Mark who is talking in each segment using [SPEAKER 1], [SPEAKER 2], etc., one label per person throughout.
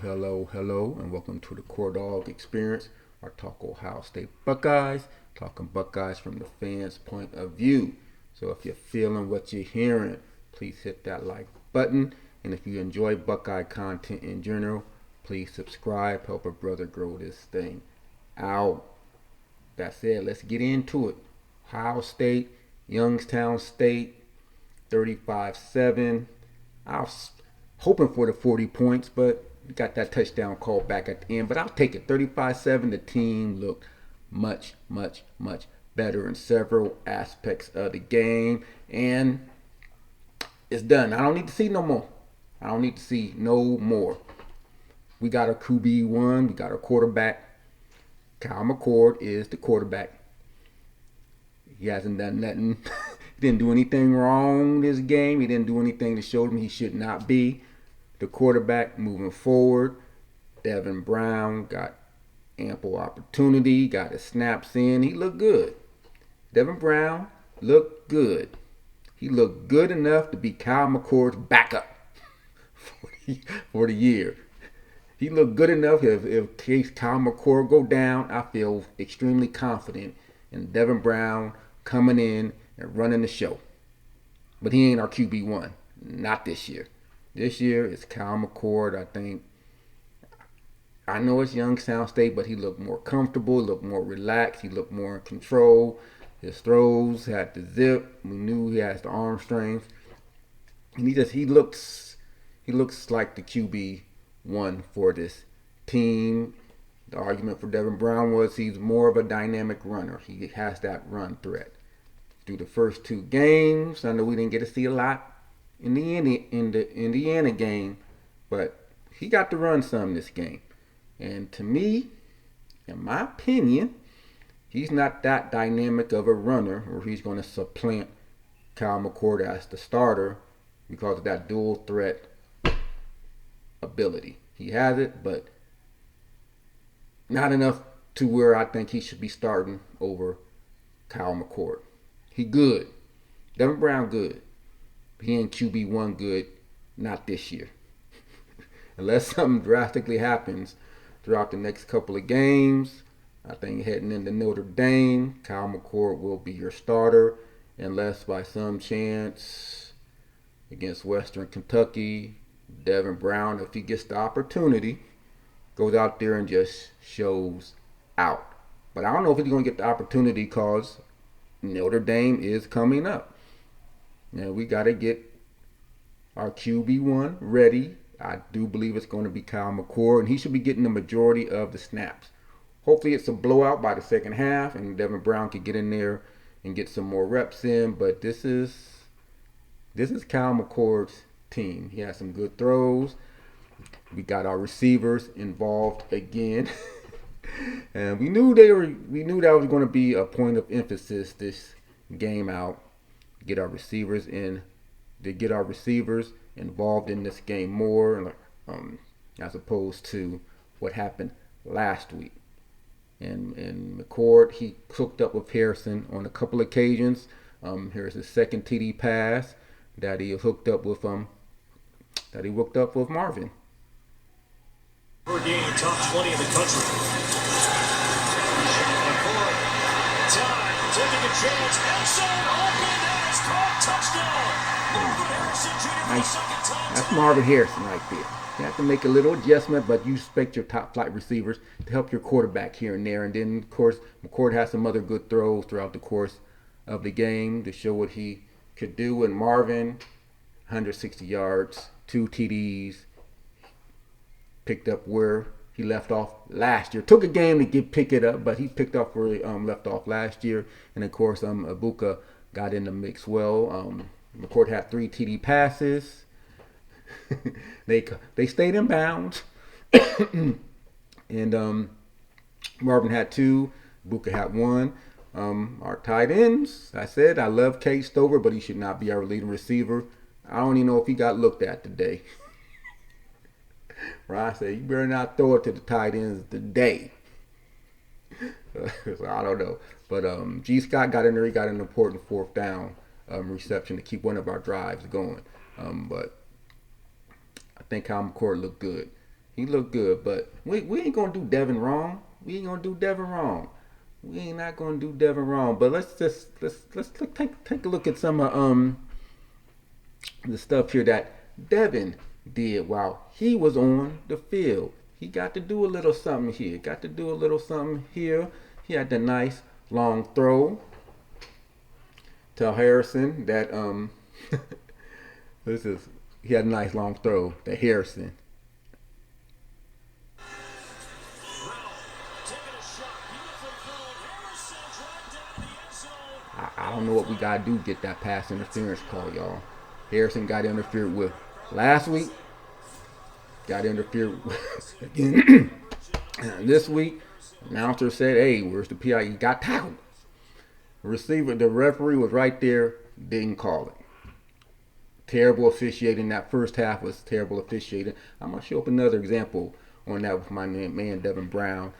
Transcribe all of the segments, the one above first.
[SPEAKER 1] hello, and welcome to the Core Dog Experience. Our talk Ohio State Buckeyes, talking Buckeyes from the fans' point of view. So if you're feeling what you're hearing, please hit that like button. And if you enjoy Buckeye content in general, please subscribe. Help a brother grow this thing out. That said, let's get into it. Ohio State, Youngstown State, 35-7. I was hoping for the 40 points, but got that touchdown call back at the end. But I'll take it. 35-7. The team looked much better in several aspects of the game. And it's done. I don't need to see no more. I don't need to see no more. We got a QB1. We got a quarterback. Kyle McCord is the quarterback. He hasn't done nothing. He didn't do anything wrong this game. He didn't do anything to show him he should not be the quarterback moving forward. Devin Brown got ample opportunity, got his snaps in. He looked good. Devin Brown looked good. He looked good enough to be Kyle McCord's backup for the year. He looked good enough. If case Kyle McCord go down, I feel extremely confident in Devin Brown coming in and running the show. But he ain't our QB1. Not this year. This year it's Kyle McCord. I know it's Youngstown State, but he looked more comfortable, looked more relaxed, he looked more in control. His throws had the zip. We knew he has the arm strength. And he looks like the QB1 for this team. The argument for Devin Brown was he's more of a dynamic runner. He has that run threat. Through the first two games, I know we didn't get to see a lot in the Indiana game, but he got to run some this game. And to me, in my opinion, he's not that dynamic of a runner where he's going to supplant Kyle McCord as the starter because of that dual threat ability. He has it, but not enough to where I think he should be starting over Kyle McCord. He good. Devin Brown good. He ain't QB1 good. Not this year. Unless something drastically happens throughout the next couple of games, I think heading into Notre Dame, Kyle McCord will be your starter. Unless by some chance against Western Kentucky, Devin Brown, if he gets the opportunity, goes out there and just shows out. But I don't know if he's going to get the opportunity because Notre Dame is coming up. Now we got to get our QB1 ready. I do believe it's going to be Kyle McCord, and he should be getting the majority of the snaps. Hopefully it's a blowout by the second half, and Devin Brown can get in there and get some more reps in. But this is Kyle McCord's team. He has some good throws. We got our receivers involved again. And we knew that was going to be a point of emphasis this game out. Get our receivers involved in this game more, as opposed to what happened last week. And McCord, he hooked up with Harrison on a couple occasions. Here's his second TD pass that he hooked up with Marvin.
[SPEAKER 2] Per game, top 20 in the country. McCord, time, taking a chance, end zone, open, and it's caught, touchdown. Marvin Harrison Jr.
[SPEAKER 1] Nice. That's Marvin Harrison right there. You have to make a little adjustment, but you expect your top flight receivers to help your quarterback here and there. And then, of course, McCord has some other good throws throughout the course of the game to show what he could do. And Marvin, 160 yards, 2 TDs, picked up where he left off last year. Took a game to pick it up, but he picked up where he left off last year. And of course, Ibuka got in the mix well. McCord had 3 TD passes. they stayed in bounds. And Marvin had 2. Ibuka had 1. Our tight ends, I said I love Cade Stover, but he should not be our leading receiver. I don't even know if he got looked at today. Ryan said, you better not throw it to the tight ends today. So I don't know. But G. Scott got in there. He got an important 4th down reception to keep one of our drives going. But I think Kyle McCord looked good. He looked good, but we ain't gonna do Devin wrong. We ain't gonna do Devin wrong. We ain't not gonna do Devin wrong. But let's take a look at some of the stuff here that Devin did while he was on the field. He got to do a little something here. Got to do a little something here. He had the nice long throw to Harrison that this is he had a nice long throw to Harrison. I don't know what we gotta do to get that pass interference call, y'all. Harrison got interfered with last week. Got interfered with again this week. Announcer said, "Hey, where's the PI? He got tackled." The referee was right there. Didn't call it. Terrible officiating. That first half was terrible officiating. I'm gonna show up another example on that with my man Devin Brown.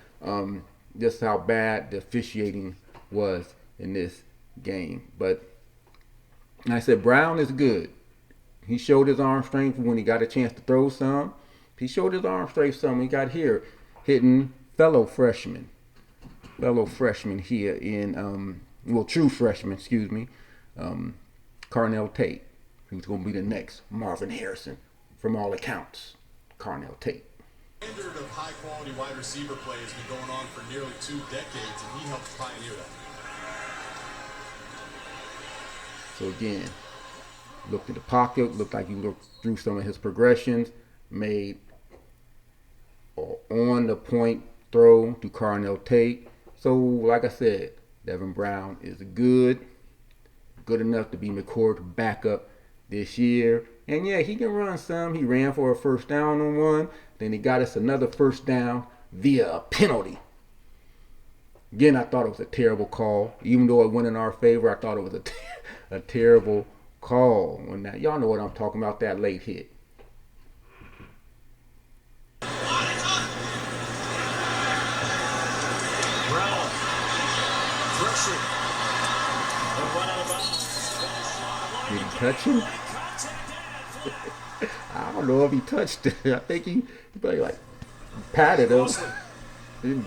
[SPEAKER 1] Just how bad the officiating was in this game. But like I said, Brown is good. He showed his arm strength when he got a chance to throw some. He showed his arm strength some when he got here, hitting fellow freshman here in true freshman, excuse me, Carnell Tate, who's going to be the next Marvin Harrison, from all accounts. Carnell Tate.
[SPEAKER 2] The standard of high-quality wide receiver play has been going on for nearly 2 decades, and he helped pioneer that.
[SPEAKER 1] So again, looked in the pocket, looked like he looked through some of his progressions, made on the point throw to Carnell Tate. So like I said, Devin Brown is good enough to be McCord's backup this year. And yeah, he can run some. He ran for a first down on one. Then he got us another first down via a penalty. Again, I thought it was a terrible call. Even though it went in our favor, I thought it was a terrible call. When that, y'all know what I'm talking about, that late hit. Did he touch him? I don't know if he touched it. I think he probably like patted him.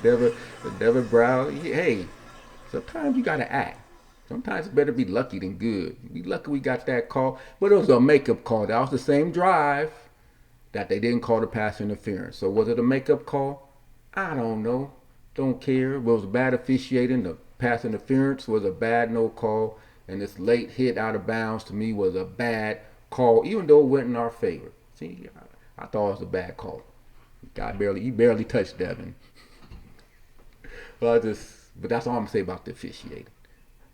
[SPEAKER 1] Devin Brown. Hey, sometimes you gotta act. Sometimes it's better be lucky than good. Be lucky we got that call. But it was a makeup call. That was the same drive that they didn't call the pass interference. So was it a makeup call? I don't know. Don't care. It was bad officiating. The pass interference was a bad no call. And this late hit out of bounds to me was a bad call, even though it went in our favor. See, I thought it was a bad call. He barely touched Devin. But that's all I'm gonna say about the officiating.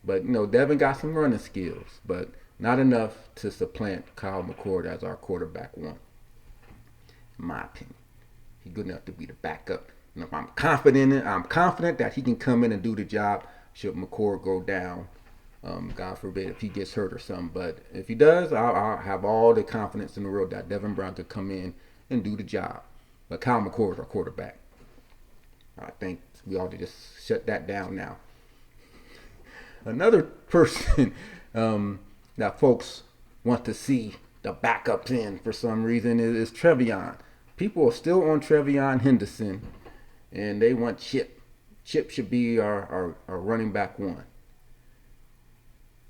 [SPEAKER 1] But Devin got some running skills, but not enough to supplant Kyle McCord as our quarterback one. In my opinion, he's good enough to be the backup. And if I'm confident that he can come in and do the job should McCord go down. God forbid if he gets hurt or something. But if he does, I'll have all the confidence in the world that Devin Brown could come in and do the job. But Kyle McCord is our quarterback. I think we ought to just shut that down now. Another person that folks want to see the backups in for some reason is Trevion. People are still on Trevion Henderson, and they want Chip. Chip should be our running back one.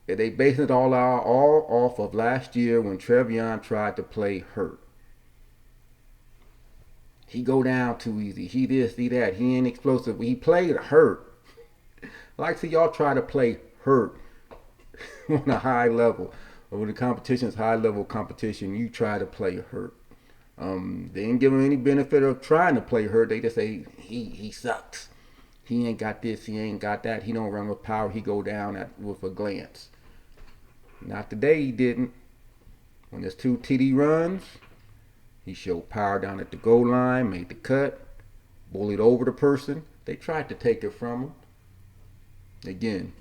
[SPEAKER 1] They base it all off of last year when Trevion tried to play hurt. He go down too easy. He this, he that. He ain't explosive. He played hurt. Like see y'all try to play hurt on a high level. Or when the competition is high level competition, you try to play hurt. They didn't give him any benefit of trying to play hurt. They just say he sucks. He ain't got this. He ain't got that. He don't run with power. He go down with a glance. Not today. He didn't. When there's 2 TD runs, he showed power down at the goal line, made the cut, bullied over the person. They tried to take it from him. Again,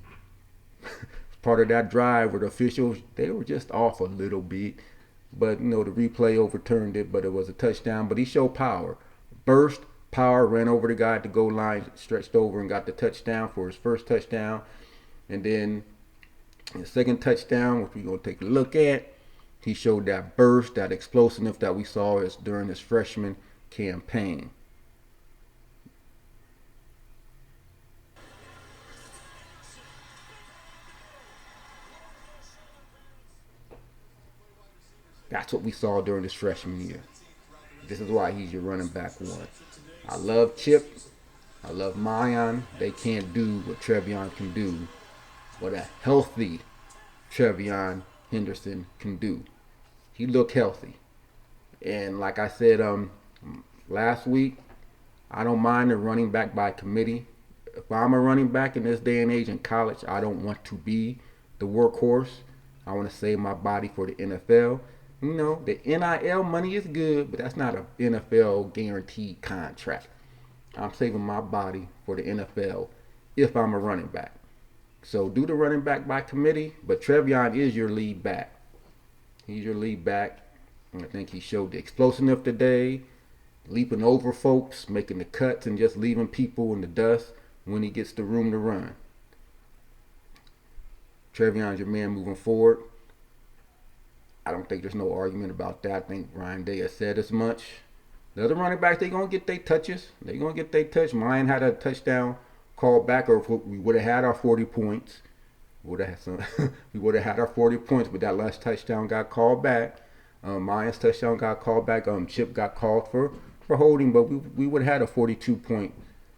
[SPEAKER 1] part of that drive where the officials, they were just off a little bit. But, the replay overturned it, but it was a touchdown. But he showed power. Burst, power, ran over the guy at the goal line, stretched over and got the touchdown for his first touchdown. And then his second touchdown, which we're going to take a look at, he showed that burst, that explosiveness that we saw during his freshman campaign. That's what we saw during his freshman year. This is why he's your running back one. I love Chip. I love Mayan. They can't do what Trevion can do. What a healthy Trevion Henderson can do. He looked healthy. And like I said last week, I don't mind a running back by committee. If I'm a running back in this day and age in college, I don't want to be the workhorse. I want to save my body for the NFL. You know, the NIL money is good, but that's not an NFL guaranteed contract. I'm saving my body for the NFL if I'm a running back. So do the running back by committee, but Trevion is your lead back. He's your lead back. And I think he showed the explosiveness today, leaping over folks, making the cuts, and just leaving people in the dust when he gets the room to run. Trevion's your man moving forward. I don't think there's no argument about that. I think Ryan Day has said as much. The other running backs, they're going to get their touches. They're going to get their touch. Mine had a touchdown called back, or if we would have had our 40 points. We would have had our 40 points, but that last touchdown got called back. Mayan's touchdown got called back. Chip got called for holding, but we would have had a 42-point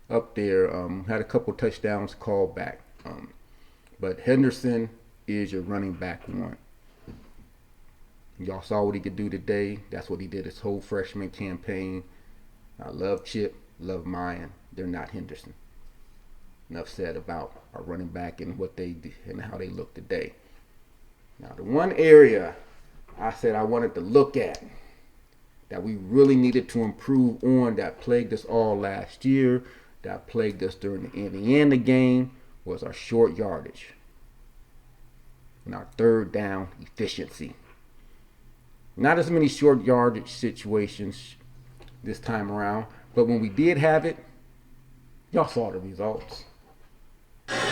[SPEAKER 1] up there. Had a couple touchdowns called back. But Henderson is your running back one. Y'all saw what he could do today. That's what he did his whole freshman campaign. I love Chip, love Mayan. They're not Henderson. Enough said about our running back and what they did and how they look today. Now, the one area I said I wanted to look at that we really needed to improve on, that plagued us all last year, that plagued us during the Indiana game, was our short yardage and our third down efficiency. Not as many short yardage situations this time around, but when we did have it, y'all saw the results.
[SPEAKER 2] Traded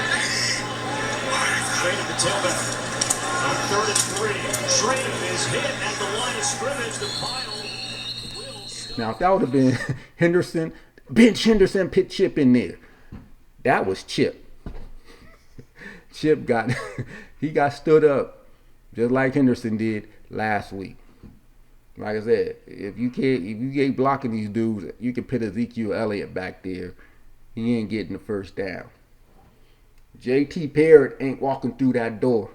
[SPEAKER 2] the tailback. On 3rd and 3. Traded is hit at the line of scrimmage. The pile will stop.
[SPEAKER 1] Now, if that would have been Henderson, bench Henderson, put Chip in there. That was Chip. Chip got stood up just like Henderson did last week. Like I said, if you ain't blocking these dudes, you can put Ezekiel Elliott back there. He ain't getting the first down. J.T. Parrott ain't walking through that door.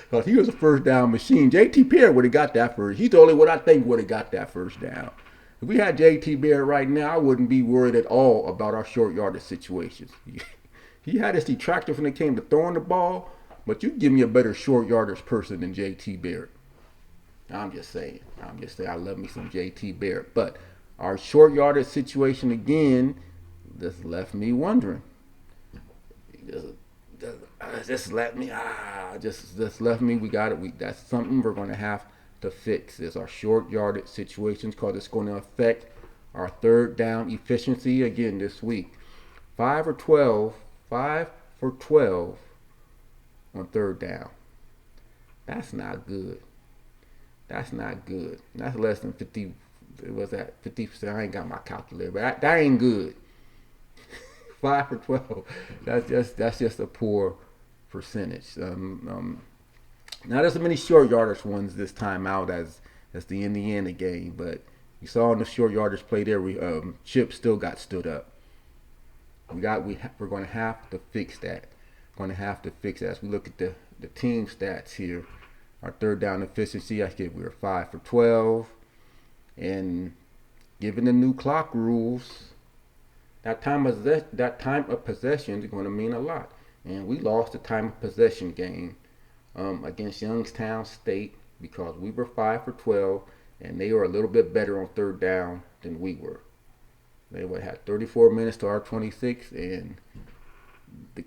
[SPEAKER 1] Because he was a first down machine. J.T. Parrott would have got that first. He's the only one I think would have got that first down. If we had J.T. Parrott right now, I wouldn't be worried at all about our short yardage situations. He had his detractor when it came to throwing the ball, but you give me a better short yardage person than J.T. Barrett. I'm just saying. I love me some J.T. Barrett. But our short yardage situation again just left me wondering. Just left me. We got it. That's something we're going to have to fix. Is our short yardage situations, because it's going to affect our third down efficiency again this week. 5 for 12 on third down. That's not good. That's less than 50. Was that 50%? I ain't got my calculator, but that ain't good. 5 for 12. That's just a poor percentage. Not as many short yardage ones this time out as the Indiana game, but you saw in the short yardage play there, Chip still got stood up. We're going to have to fix that. As we look at the team stats here, our third down efficiency, I think we were 5 for 12, and given the new clock rules, that time of possession is going to mean a lot. And we lost the time of possession game against Youngstown State because we were 5 for 12, and they were a little bit better on third down than we were. They would have 34 minutes to our 26, and the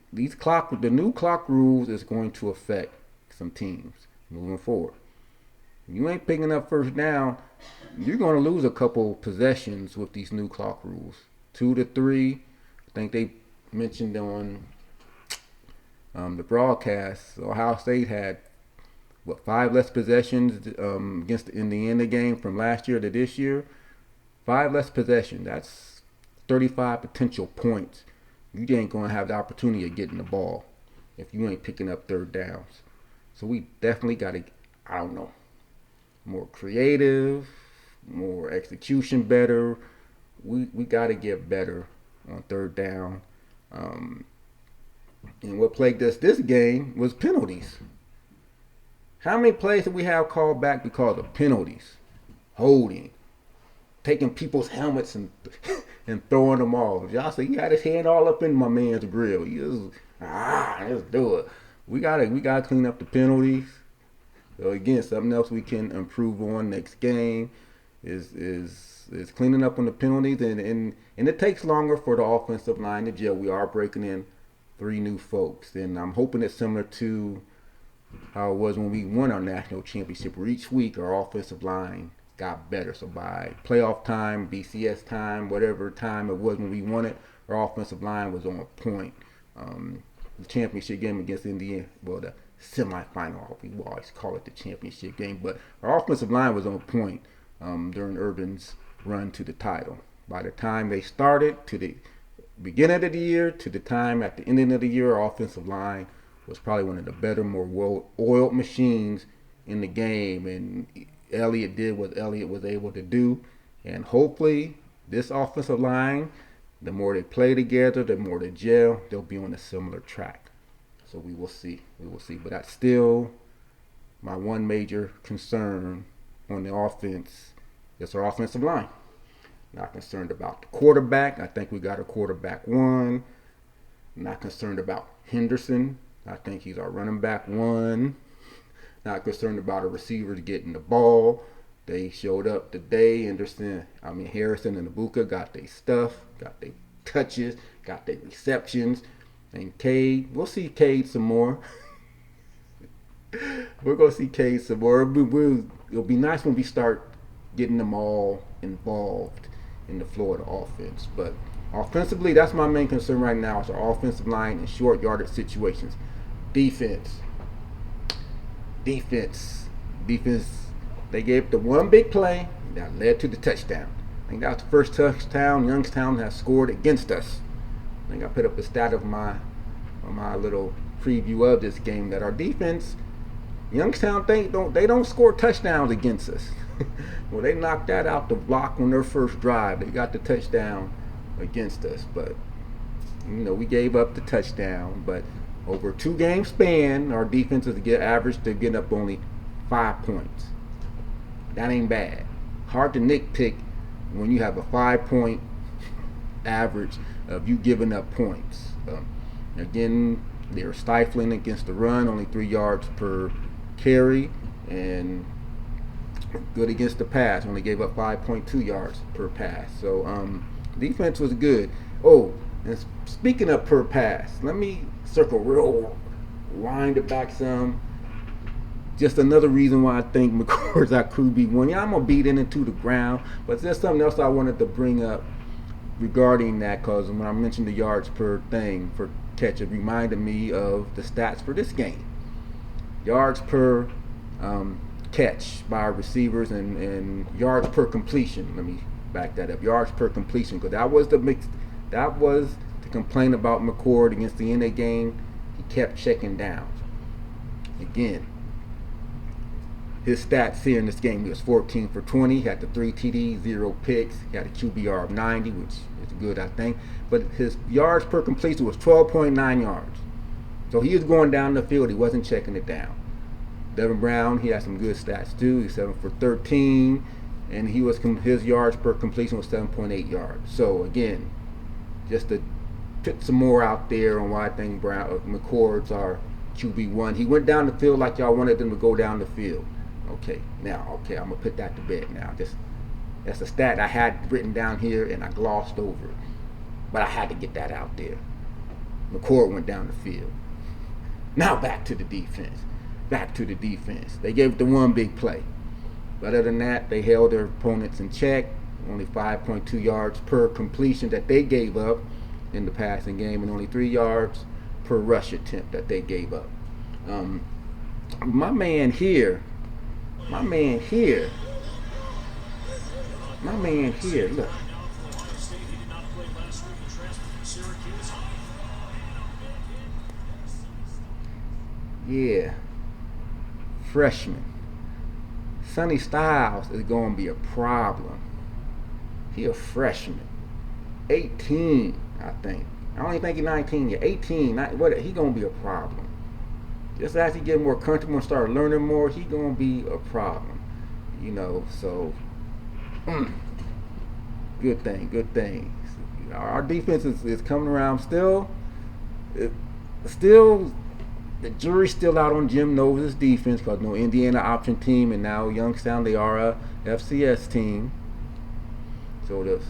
[SPEAKER 1] new clock rules is going to affect some teams moving forward. If you ain't picking up first down, you're going to lose a couple possessions with these new clock rules. 2 to 3. I think they mentioned on the broadcast, Ohio State had 5 less possessions against the Indiana game from last year to this year. 5 less possessions. That's 35 potential points. You ain't gonna have the opportunity of getting the ball if you ain't picking up third downs. So we definitely gotta, I don't know, more creative, more execution better. We gotta get better on third down. And what plagued us this game was penalties. How many plays did we have called back because of penalties? Holding, taking people's helmets and and throwing them off. Y'all see, he had his hand all up in my man's grill. He was, let's do it. We gotta clean up the penalties. So again, something else we can improve on next game is cleaning up on the penalties, and it takes longer for the offensive line to gel. We are breaking in 3 new folks, and I'm hoping it's similar to how it was when we won our national championship, where each week our offensive line got better. So by playoff time, BCS time, whatever time it was when we won it, our offensive line was on point. The championship game against Indiana, well, the semifinal, we always call it the championship game, but our offensive line was on point during Urban's run to the title. By the time they started to the beginning of the year to the time at the ending of the year, our offensive line was probably one of the better, more well-oiled machines in the game, and Elliott did what Elliott was able to do. And hopefully this offensive line, the more they play together, the more they gel, they'll be on a similar track. So we will see. But that's still my one major concern on the offense. It's our offensive line. Not concerned about the quarterback. I think we got a quarterback 1. Not concerned about Henderson. I think he's our running back 1. Not concerned about a receiver getting the ball. They showed up today. Harrison and Ibuka got their stuff, got their touches, got their receptions. And Cade, we'll see Cade some more. We're going to see Cade some more. It'll be nice when we start getting them all involved in the flow of the offense. But offensively, that's my main concern right now. Is our offensive line in short yardage situations. Defense. They gave the one big play that led to the touchdown. I think that was the first touchdown Youngstown has scored against us. I think I put up a stat of my little preview of this game that our defense, Youngstown, they don't score touchdowns against us. Well, they knocked that out the block on their first drive. They got the touchdown against us, but we gave up the touchdown. But over a 2-game span, our defense is average to get up only 5 points. That ain't bad. Hard to nitpick when you have a 5-point average of you giving up points. Again, they're stifling against the run, only 3 yards per carry, and good against the pass, only gave up 5.2 yards per pass. So defense was good. Oh, and speaking of per pass, let me circle wind it back some. Just another reason why I think McCord's our QB1. Yeah, I'm going to beat it into the ground, but there's something else I wanted to bring up regarding that, because when I mentioned the yards per thing for catch, it reminded me of the stats for this game. Yards per catch by our receivers and yards per completion. Let me back that up. Yards per completion, because that was the complaint about McCord against the NA game. He kept checking down. Again, his stats here in this game, he was 14 for 20, he had the 3 TDs, 0 picks, he had a QBR of 90, which is good, I think. But his yards per completion was 12.9 yards. So he was going down the field, he wasn't checking it down. Devin Brown, he had some good stats too. He's 7 for 13, and his yards per completion was 7.8 yards. So again, just to put some more out there on why I think McCord's our QB1. He went down the field like y'all wanted him to go down the field. Okay, I'm gonna put that to bed now. That's a stat I had written down here and I glossed over it, but I had to get that out there. McCord went down the field. Now back to the defense. They gave the one big play, but other than that, they held their opponents in check. Only 5.2 yards per completion that they gave up in the passing game, and only 3 yards per rush attempt that they gave up. My man here. My man here. My man here. Look. Yeah. Freshman. Sonny Styles is going to be a problem. He a freshman. 18, I think. I don't even think he's 19 yet. 18. He going to be a problem. Just as he get more comfortable and start learning more, he going to be a problem. So good thing. Our defense is coming around still. The jury's still out on Jim Nova's defense because Indiana option team, and now Youngstown, they are a FCS team. So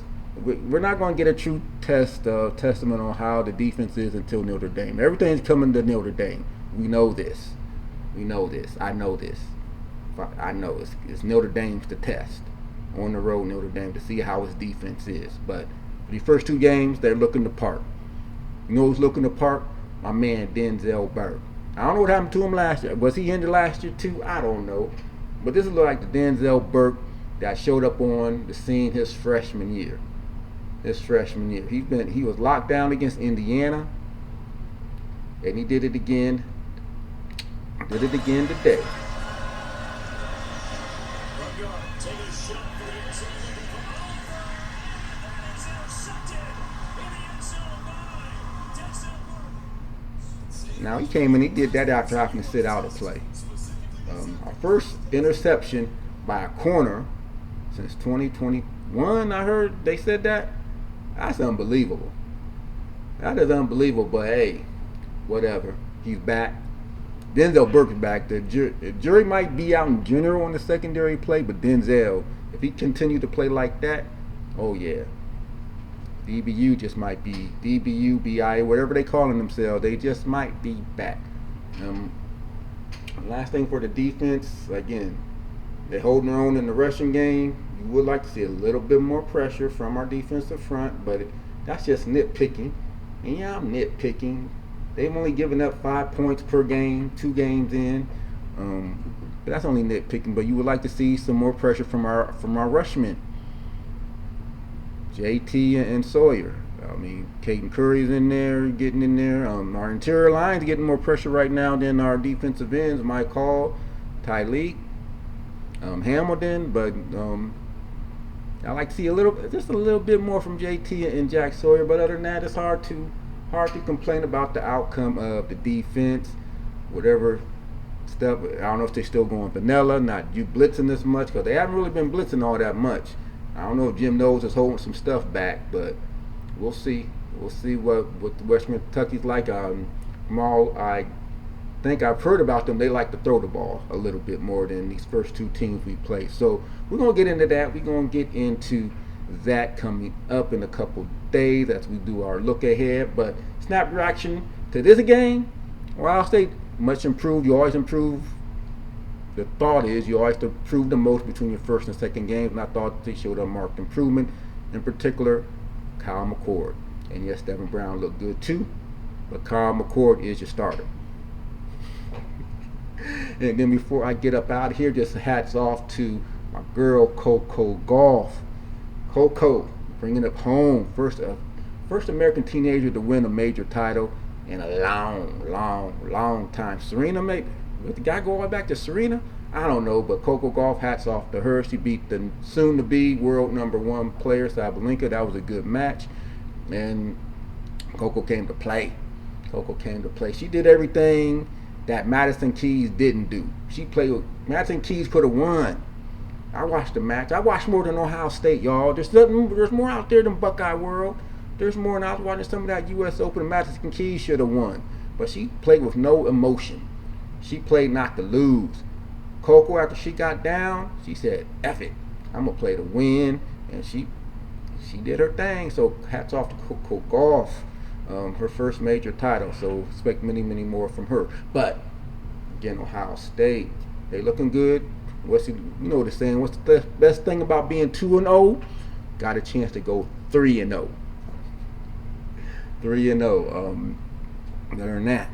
[SPEAKER 1] we're not going to get a true testament on how the defense is until Notre Dame. Everything's coming to Notre Dame. We know this. I know this. I know it's Notre Dame's to test. On the road, Notre Dame, to see how his defense is. But for the first two games, they're looking the part. You know who's looking the part? My man Denzel Burke. I don't know what happened to him last year. Was he injured last year too? I don't know. But this is like the Denzel Burke that showed up on the scene his freshman year. He was locked down against Indiana, and he did it again. Today. Now he came in, he did that after having to sit out a play. Our first interception by a corner since 2021. I heard they said that. That's unbelievable. That is unbelievable. But hey, whatever. He's back. Denzel Burke is back. The jury might be out in general on the secondary play, but Denzel, if he continued to play like that, oh yeah. DBU just might be DBU, BIA, whatever they calling themselves. They just might be back. Last thing for the defense, again, they're holding their own in the rushing game. You would like to see a little bit more pressure from our defensive front, but that's just nitpicking. And yeah, I'm nitpicking. They've only given up 5 points per game, 2 games in. But that's only nitpicking. But you would like to see some more pressure from our rushmen. JT and Sawyer. I mean, Caden Curry's in there, getting in there. Our interior line's getting more pressure right now than our defensive ends. Mike Hall, Tyleek, Hamilton. But I like to see just a little bit more from JT and Jack Sawyer. But other than that, it's hard to complain about the outcome of the defense. Whatever stuff. I don't know if they're still going vanilla, not you blitzing this much, because they haven't really been blitzing all that much. I don't know if Jim knows is holding some stuff back, but we'll see. We'll see what the Western Kentucky's like. I think I've heard about them. They like to throw the ball a little bit more than these first two teams we played. So we're going to get into that. We're going to get into that coming up in a couple days as we do our look ahead. But snap reaction to this game, Ohio State much improved. You always improve. The thought is you always improve the most between your first and second games, and I thought they showed a marked improvement. In particular, Kyle McCord. And yes, Devin Brown looked good too, but Kyle McCord is your starter. And then before I get up out of here, just hats off to my girl Coco Golf. Coco bringing it home, first American teenager to win a major title in a long time. Serena, maybe. Would the guy go all the way back to Serena? I don't know, but Coco Golf, hats off to her. She beat the soon-to-be world #1 player, Sabalenka. That was a good match. And Coco came to play. She did everything that Madison Keys didn't do. She played with Madison Keys could have won. I watched the match. I watched more than Ohio State, y'all. There's more out there than Buckeye World. There's more, and I was watching some of that U.S. Open, and Madison Keys should have won. But she played with no emotion. She played not to lose. Coco, after she got down, she said, F it. I'm going to play to win. And she did her thing. So hats off to Coco Golf. Her first major title. So expect many more from her. But, again, Ohio State, they looking good. You know the saying, what's the best thing about being 2-0? Got a chance to go 3-0. 3-0. Other than that,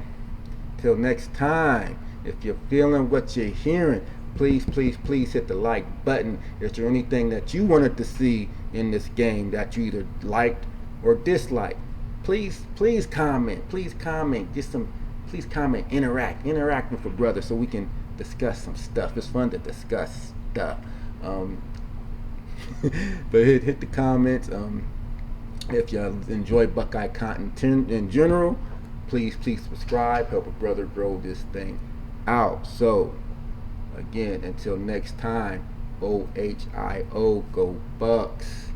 [SPEAKER 1] till next time, If you're feeling what you're hearing, please, please, please hit the like button. Is there anything that you wanted to see in this game that you either liked or disliked? Please, please comment. Please comment. Please comment. Interact with a brother so we can discuss some stuff. It's fun to discuss stuff. But hit the comments. If you enjoy Buckeye content in general, please subscribe. Help a brother grow this thing out. So again, until next time, OHIO, go Bucks.